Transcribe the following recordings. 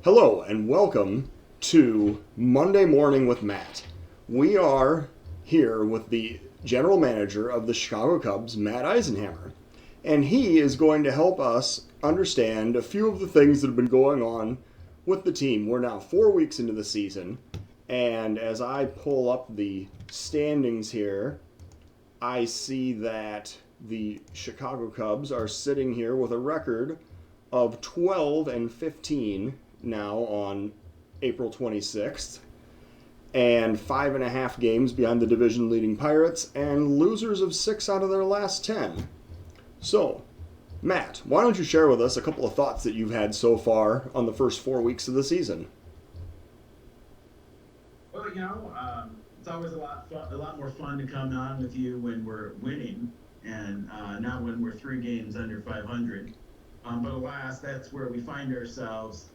Hello and welcome to Monday Morning with Matt. We are here with the general manager of the Chicago Cubs, Matt Eisenhammer, and he is going to help us understand a few of the things that have been going on with the team. We're now 4 weeks into the season, and as I pull up the standings here, I see that the Chicago Cubs are sitting here with a record of 12-15 now on April 26th, and 5.5 games behind the division leading Pirates, and losers of 6 out of their last 10. So, Matt, why don't you share with us a couple of thoughts that you've had so far on the first 4 weeks of the season? Well, it's always a lot more fun to come on with you when we're winning, and not when we're 3 games under 500. But alas, that's where we find ourselves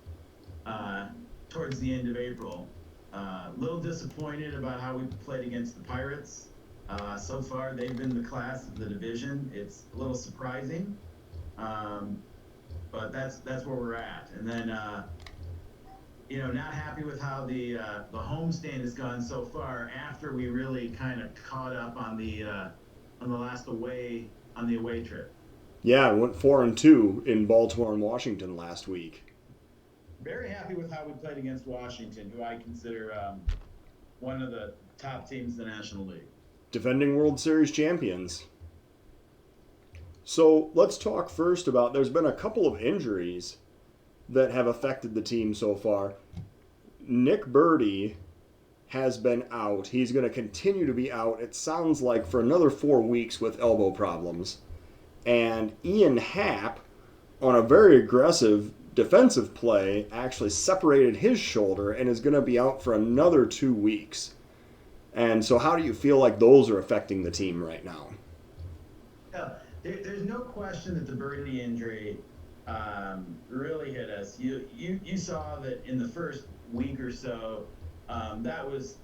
towards the end of April. A little disappointed about how we played against the Pirates. So far, they've been the class of the division. It's a little surprising, but that's where we're at. And then, not happy with how the homestand has gone so far. After we really kind of caught up on the away trip. Yeah, I went 4-2 in Baltimore and Washington last week. Very happy with how we played against Washington, who I consider one of the top teams in the National League. Defending World Series champions. So let's talk first about, there's been a couple of injuries that have affected the team so far. Nick Birdie has been out. He's going to continue to be out, it sounds like, for another 4 weeks with elbow problems. And Ian Happ, on a very aggressive defensive play, actually separated his shoulder and is going to be out for another 2 weeks. And so how do you feel like those are affecting the team right now? Yeah, there's no question that the Birdie injury really hit us. You saw that in the first week or so. That was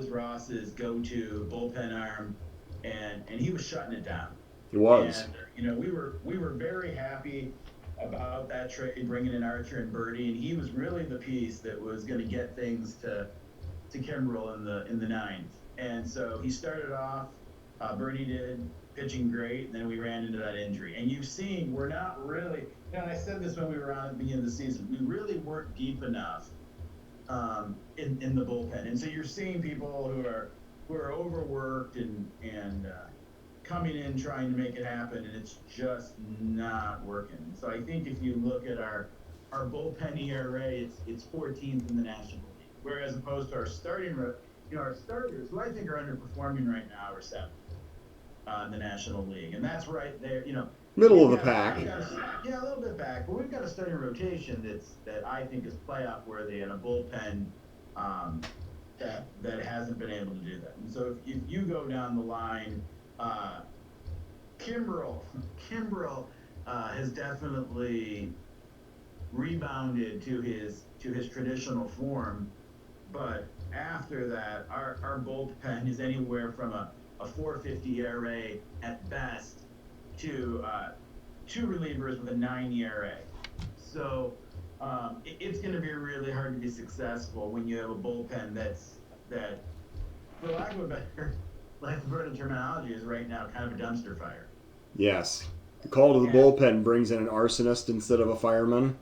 Ross's go-to bullpen arm, and he was shutting it down. He was. And we were very happy about that trade, bringing in Archer and Birdie, and he was really the piece that was going to get things to Kimbrel in the ninth. And so he started off, Birdie did, pitching great, and then we ran into that injury. And you've seen we're not really, and I said this when we were on at the beginning of the season, we really weren't deep enough in the bullpen. And so you're seeing people who are overworked and coming in trying to make it happen, and it's just not working. So I think if you look at our bullpen ERA, it's 14th in the National League, whereas opposed to our starters, who I think are underperforming right now, are 7th in the National League, and that's right there. Middle of the pack. Yeah, a little bit back, but we've got a starting rotation that I think is playoff worthy, and a bullpen that hasn't been able to do that. And so if you go down the line. Kimbrel has definitely rebounded to his traditional form, but after that, our bullpen is anywhere from a 4.50 ERA at best to 2 relievers with a 9 ERA. So it's going to be really hard to be successful when you have a bullpen that, for lack of a better terminology, is right now kind of a dumpster fire. Yes. The call to the bullpen brings in an arsonist instead of a fireman.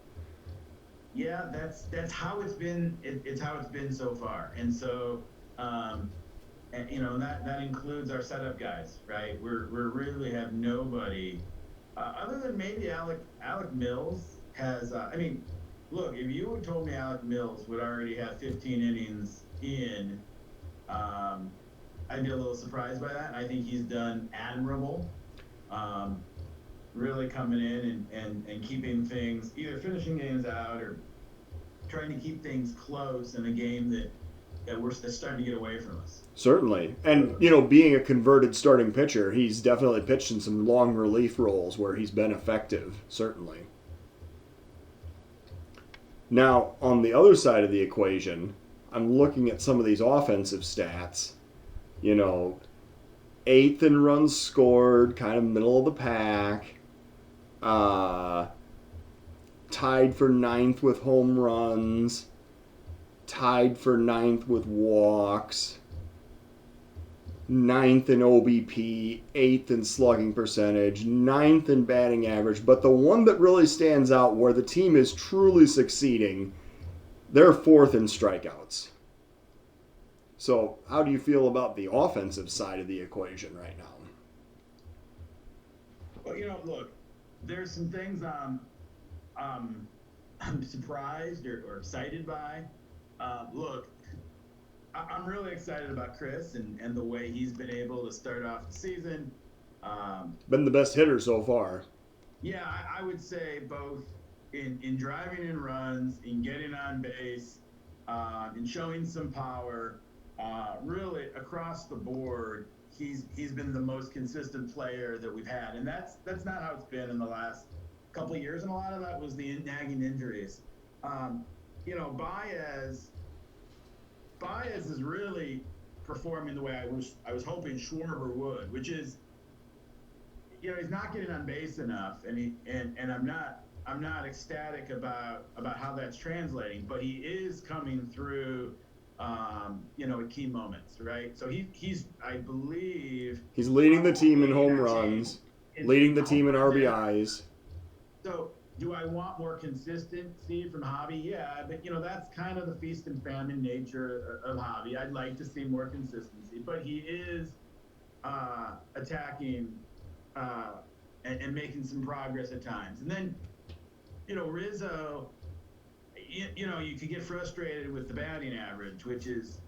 Yeah, that's how it's been. It's how it's been so far. And so, that includes our setup guys, right? We really have nobody other than maybe Alec Mills has. Look, if you had told me Alec Mills would already have 15 innings in. I'd be a little surprised by that. I think he's done admirable, really coming in and keeping things, either finishing games out or trying to keep things close in a game that's starting to get away from us. Certainly. And, being a converted starting pitcher, he's definitely pitched in some long relief roles where he's been effective, certainly. Now, on the other side of the equation, I'm looking at some of these offensive stats. 8th in runs scored, kind of middle of the pack. Top tied for ninth with home runs, tied for ninth with walks, ninth in OBP, eighth in slugging percentage, ninth in batting average. But the one that really stands out where the team is truly succeeding, they're fourth in strikeouts. So how do you feel about the offensive side of the equation right now? Well, look, there's some things I'm surprised or excited by. Look, I'm really excited about Chris and the way he's been able to start off the season. Been the best hitter so far. Yeah, I would say both in driving in runs, in getting on base, in showing some power. Really across the board, he's been the most consistent player that we've had, and that's not how it's been in the last couple of years, and a lot of that was the nagging injuries. Baez is really performing the way I was hoping Schwarber would, which is, he's not getting on base enough, and I'm not ecstatic about how that's translating, but he is coming through. At key moments, right? So I believe he's leading the team in home runs, leading the team in RBIs. So do I want more consistency from Javi? Yeah, but that's kind of the feast and famine nature of Javi. I'd like to see more consistency, but he is attacking and making some progress at times. And then, Rizzo. You could get frustrated with the batting average, which is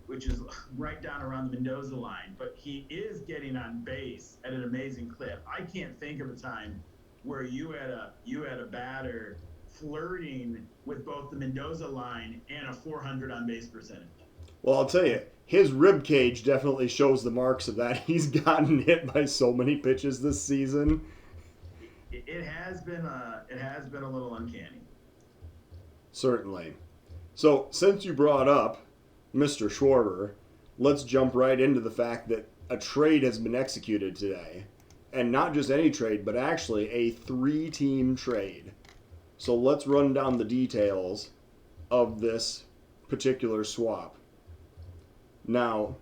right down around the Mendoza line, but he is getting on base at an amazing clip. I can't think of a time where you had a batter flirting with both the Mendoza line and a 400 on base percentage. Well, I'll tell you, his rib cage definitely shows the marks of that. He's gotten hit by so many pitches this season. It has been a little uncanny. Certainly. So, since you brought up Mr. Schwarber, let's jump right into the fact that a trade has been executed today. And not just any trade, but actually a 3-team trade. So let's run down the details of this particular swap. Now,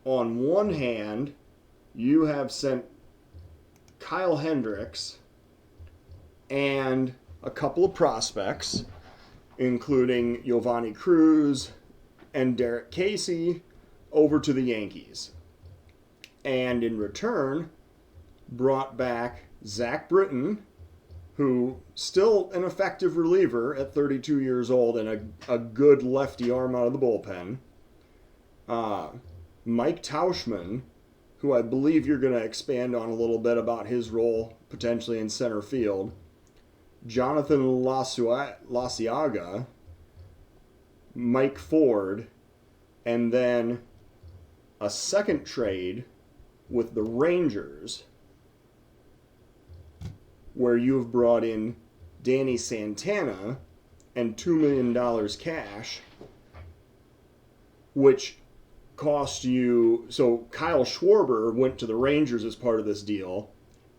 on one hand, you have sent Kyle Hendricks and a couple of prospects, including Giovanni Cruz and Derek Casey, over to the Yankees. And in return, brought back Zach Britton, who still an effective reliever at 32 years old and a good lefty arm out of the bullpen. Mike Tauschman, who I believe you're going to expand on a little bit about his role potentially in center field. Jonathan Laciaga, Mike Ford, and then a second trade with the Rangers where you have brought in Danny Santana and $2 million cash, which cost you... So Kyle Schwarber went to the Rangers as part of this deal.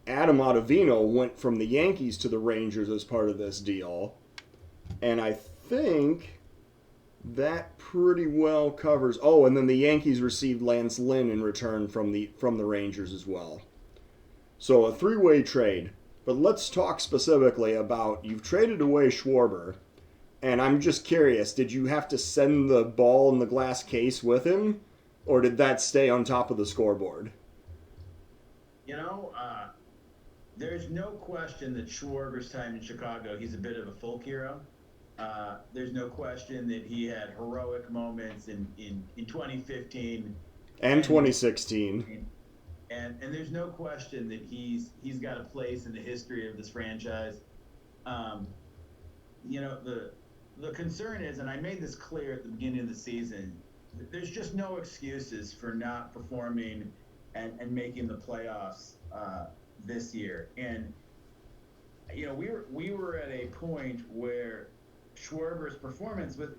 Adam Ottavino went from the Yankees to the Rangers as part of this deal. And I think that pretty well covers... Oh, and then the Yankees received Lance Lynn in return from the Rangers as well. So a 3-way trade. But let's talk specifically about... You've traded away Schwarber. And I'm just curious, did you have to send the ball in the glass case with him? Or did that stay on top of the scoreboard? There's no question that Schwarber's time in Chicago, he's a bit of a folk hero. There's no question that he had heroic moments in 2015 and 2016. And there's no question that he's got a place in the history of this franchise. The concern is, and I made this clear at the beginning of the season, there's just no excuses for not performing and making the playoffs this year. And we were at a point where Schwarber's performance with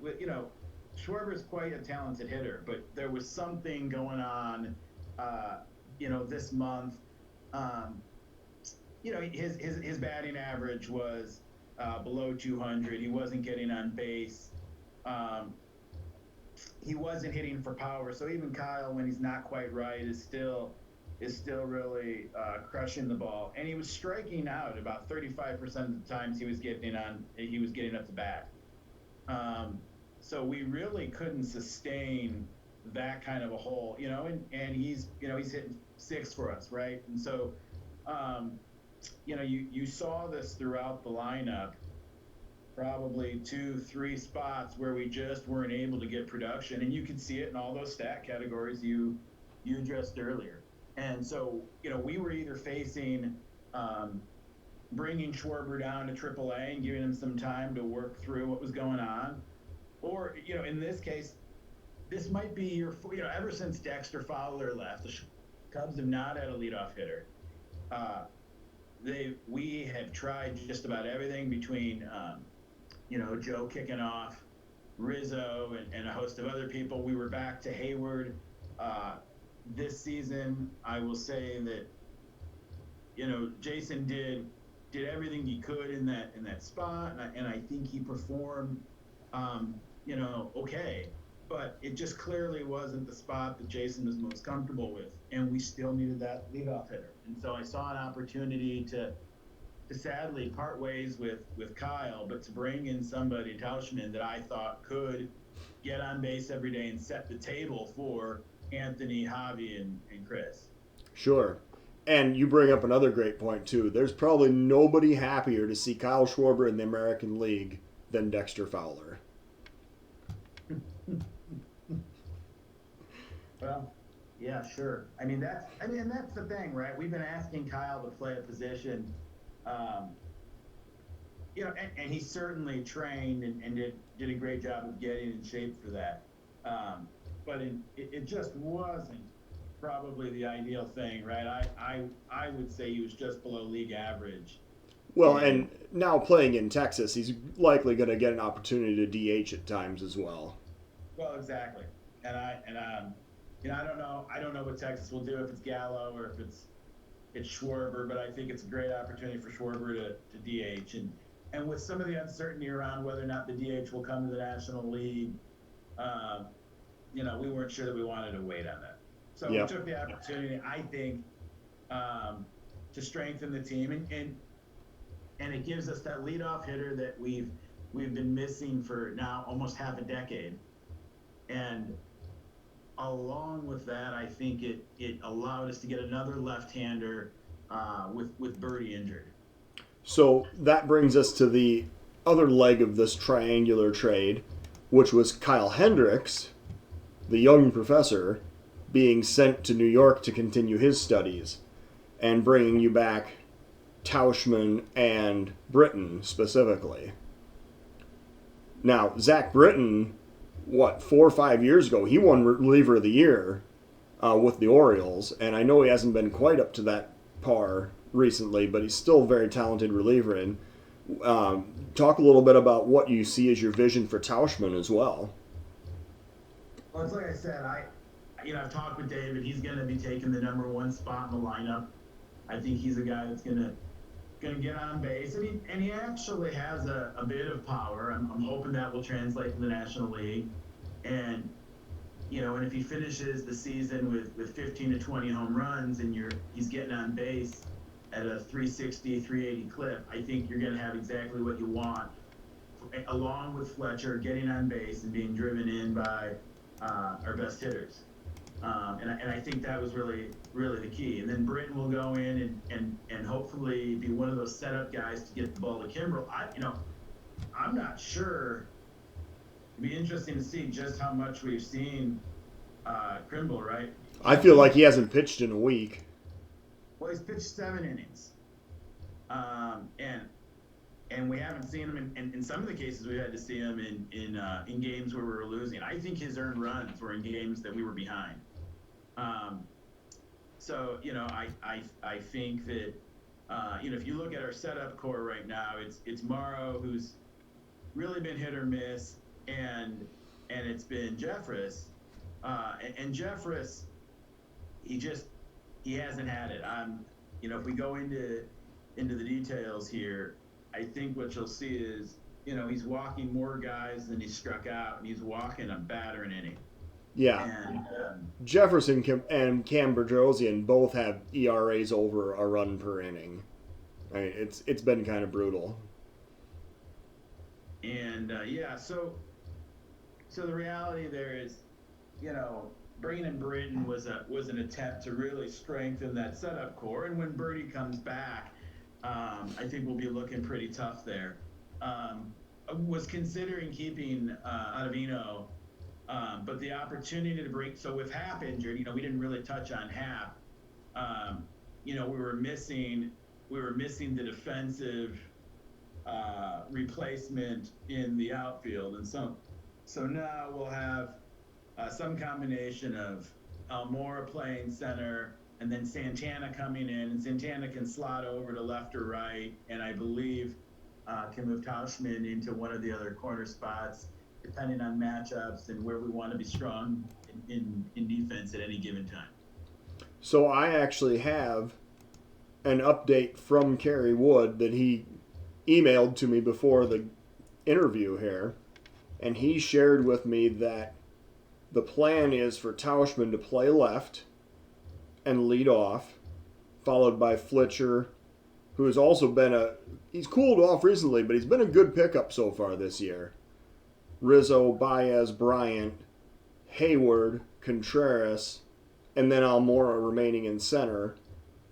Schwarber's quite a talented hitter, but there was something going on this month. His batting average was below 200. He wasn't getting on base. Um, he wasn't hitting for power. So even Kyle, when he's not quite right, is still really crushing the ball. And he was striking out about 35% of the times he was getting up to bat. Um, so we really couldn't sustain that kind of a hole, and he's hitting six for us, right? And so um, you saw this throughout the lineup, probably two, three spots where we just weren't able to get production, and you can see it in all those stat categories you addressed earlier. And so we were either facing um, bringing Schwarber down to AAA and giving him some time to work through what was going on, or in this case, this might be ever since Dexter Fowler left, the Cubs have not had a leadoff hitter. Uh, we have tried just about everything between Joe kicking off, Rizzo, and a host of other people. We were back to Hayward this season. I will say that Jason did everything he could in that spot, and I think he performed okay. But it just clearly wasn't the spot that Jason was most comfortable with, and we still needed that leadoff hitter. And so I saw an opportunity to sadly part ways with Kyle, but to bring in somebody, Tauschman, that I thought could get on base every day and set the table for Anthony, Javi, and Chris. Sure. And you bring up another great point, too. There's probably nobody happier to see Kyle Schwarber in the American League than Dexter Fowler. Well, yeah, sure. That's the thing, right? We've been asking Kyle to play a position, um, and he certainly trained and did a great job of getting in shape for that. But it just wasn't probably the ideal thing, right? I would say he was just below league average. Well, and now playing in Texas, he's likely going to get an opportunity to DH at times as well. Well, exactly. I don't know what Texas will do, if it's Gallo or if it's Schwarber, but I think it's a great opportunity for Schwarber to DH. And with some of the uncertainty around whether or not the DH will come to the National League, we weren't sure that we wanted to wait on that. So we took the opportunity, I think, to strengthen the team, and it gives us that leadoff hitter that we've been missing for now almost half a decade. And along with that, I think it allowed us to get another left-hander with Birdie injured. So that brings us to the other leg of this triangular trade, which was Kyle Hendricks, the young professor, being sent to New York to continue his studies, and bringing you back Tauschman and Britton specifically. Now, Zach Britton, 4 or 5 years ago, he won reliever of the year with the Orioles, and I know he hasn't been quite up to that par recently, but he's still a very talented reliever. And talk a little bit about what you see as your vision for Tauschman as well. Well, it's like I said, I've talked with David. He's going to be taking the number one spot in the lineup. I think he's a guy that's going to get on base, and he actually has a bit of power. I'm hoping that will translate to the National League, and if he finishes the season with 15 to 20 home runs and he's getting on base at a 360, 380 clip, I think you're going to have exactly what you want, along with Fletcher getting on base and being driven in by our best hitters. And I think that was really, really the key. And then Britton will go in and hopefully be one of those setup guys to get the ball to Kimbrel. I'm not sure. It'd be interesting to see just how much we've seen Kimbrel, right? I feel like he hasn't pitched in a week. Well, he's pitched 7 innings. And we haven't seen him in some of the cases. We had to see him in games where we were losing. I think his earned runs were in games that we were behind. So I think that if you look at our setup core right now, it's Morrow, who's really been hit or miss, and it's been Jeffress, and Jeffress, he hasn't had it. If we go into the details here, I think what you'll see is, he's walking more guys than he struck out, and he's walking a battering inning. Yeah. And Jefferson and Cam Bedrosian both have ERAs over a run per inning. I mean, it's been kind of brutal. And so the reality there is, bringing in Britton was an attempt to really strengthen that setup core. And when Birdie comes back, I think we'll be looking pretty tough there. Was considering keeping Ottavino, but the opportunity to bring, so with Happ injured, we didn't really touch on Happ. We were missing the defensive replacement in the outfield, and so now we'll have some combination of Almora playing center, and then Santana coming in, and Santana can slot over to left or right, and I believe can move Tauschman into one of the other corner spots, depending on matchups and where we want to be strong in defense at any given time. So I actually have an update from Kerry Wood that he emailed to me before the interview here, and he shared with me that the plan is for Tauschman to play left and lead off, followed by Fletcher, who has also been he's cooled off recently, but he's been a good pickup so far this year. Rizzo, Baez, Bryant, Hayward, Contreras, and then Almora remaining in center,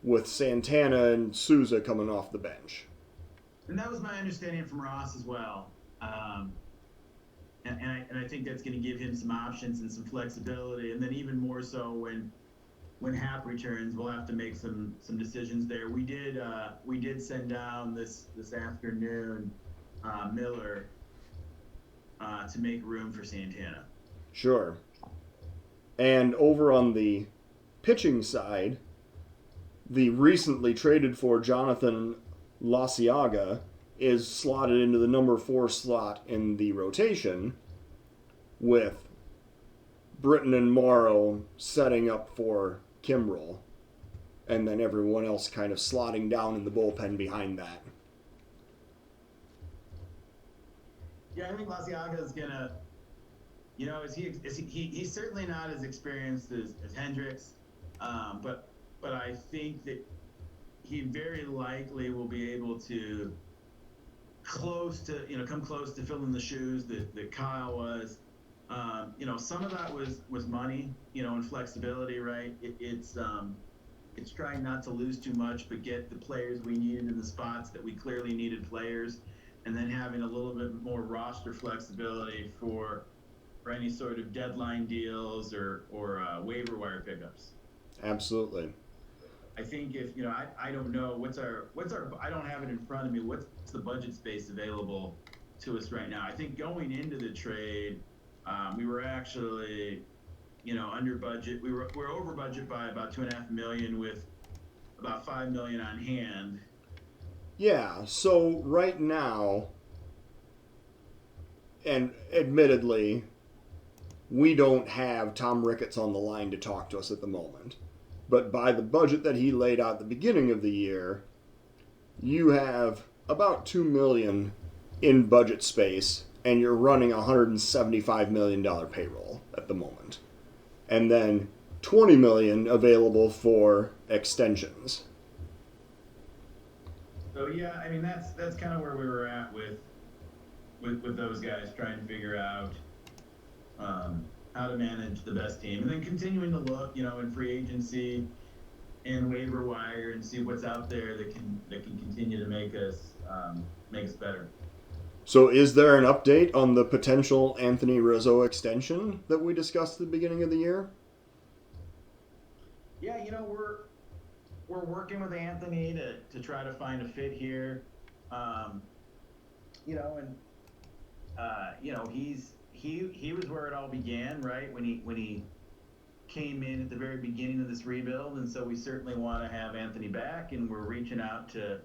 with Santana and Souza coming off the bench. And that was my understanding from Ross as well. And I think that's going to give him some options and some flexibility. And then even more so when Happ returns, we'll have to make some decisions there. We did send down this afternoon Miller to make room for Santana. Sure. And over on the pitching side, the recently traded for Jonathan Lasiaga is slotted into the number 4 slot in the rotation, with Britton and Morrow setting up for Kimbrel, and then everyone else kind of slotting down in the bullpen behind that. Yeah, I think Lasiaga is gonna, he's certainly not as experienced as Hendricks, but I think that he very likely will be able to come close to filling the shoes that Kyle was. Some of that was money, and flexibility, right? It's trying not to lose too much, but get the players we needed in the spots that we clearly needed players, and then having a little bit more roster flexibility for any sort of deadline deals or waiver wire pickups. Absolutely. I think if I don't know what's our I don't have it in front of me. What's the budget space available to us right now? I think going into the trade, we were actually under budget. We're over budget by about $2.5 million, with about $5 million on hand. Yeah. So right now, and admittedly, we don't have Tom Ricketts on the line to talk to us at the moment. But by the budget that he laid out at the beginning of the year, you have about $2 million in budget space, and you're running a $175 million payroll at the moment. And then $20 million available for extensions. So yeah, I mean that's kind of where we were at with those guys, trying to figure out how to manage the best team, and then continuing to look, in free agency and waiver wire, and see what's out there that can continue to make us better. So is there an update on the potential Anthony Rizzo extension that we discussed at the beginning of the year? Yeah, we're working with Anthony to try to find a fit here. He was where it all began, right? When he came in at the very beginning of this rebuild, and so we certainly want to have Anthony back, and we're reaching out to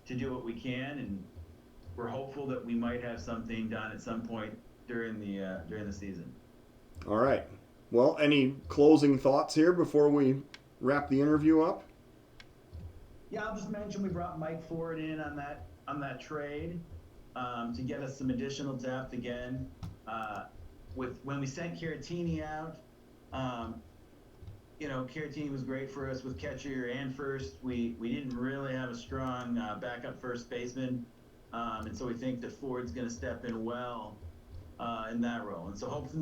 do what we can, and we're hopeful that we might have something done at some point during the season. All right. Well, any closing thoughts here before we wrap the interview up? Yeah, I'll just mention we brought Mike Ford in on on that trade to get us some additional depth again. With when we sent Caratini out, Caratini was great for us with catcher and first. We didn't really have a strong backup first baseman, and so we think that Ford's going to step in well in that role. And so hopeful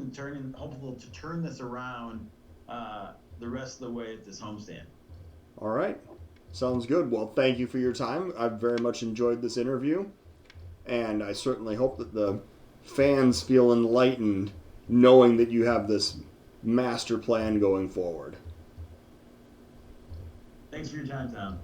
to turn this around the rest of the way at this homestand. All right. Sounds good. Well, thank you for your time. I've very much enjoyed this interview, and I certainly hope that the fans feel enlightened knowing that you have this master plan going forward. Thanks for your time, Tom.